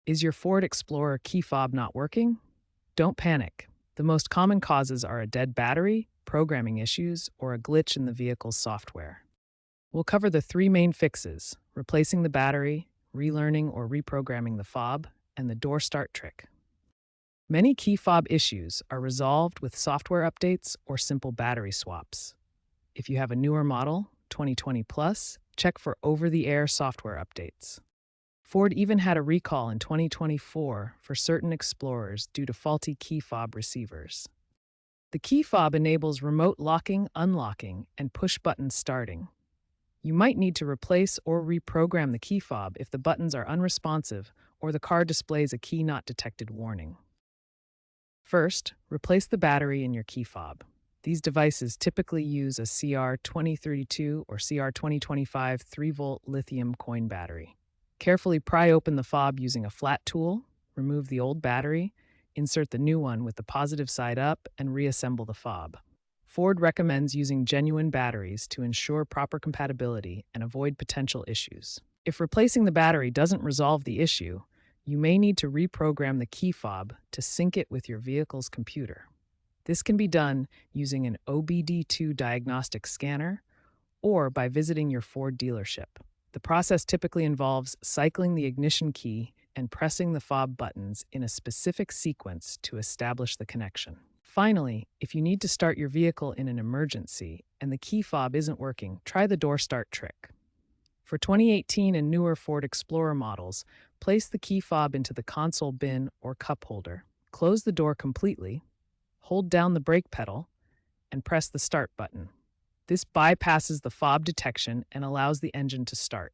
Is your Ford Explorer key fob not working? Don't panic. The most common causes are a dead battery, programming issues, or a glitch in the vehicle's software. We'll cover the three main fixes: replacing the battery, relearning or reprogramming the fob, and the door start trick. Many key fob issues are resolved with software updates or simple battery swaps. If you have a newer model, 2020 plus, check for over-the-air software updates. Ford even had a recall in 2024 for certain Explorers due to faulty key fob receivers. The key fob enables remote locking, unlocking, and push-button starting. You might need to replace or reprogram the key fob if the buttons are unresponsive or the car displays a key not detected warning. First, replace the battery in your key fob. These devices typically use a CR2032 or CR2025 3-volt lithium coin battery. Carefully pry open the fob using a flat tool, remove the old battery, insert the new one with the positive side up, and reassemble the fob. Ford recommends using genuine batteries to ensure proper compatibility and avoid potential issues. If replacing the battery doesn't resolve the issue, you may need to reprogram the key fob to sync it with your vehicle's computer. This can be done using an OBD2 diagnostic scanner or by visiting your Ford dealership. The process typically involves cycling the ignition key and pressing the fob buttons in a specific sequence to establish the connection. Finally, if you need to start your vehicle in an emergency and the key fob isn't working, try the door start trick. For 2018 and newer Ford Explorer models, place the key fob into the console bin or cup holder. Close the door completely, hold down the brake pedal, and press the start button. This bypasses the fob detection and allows the engine to start.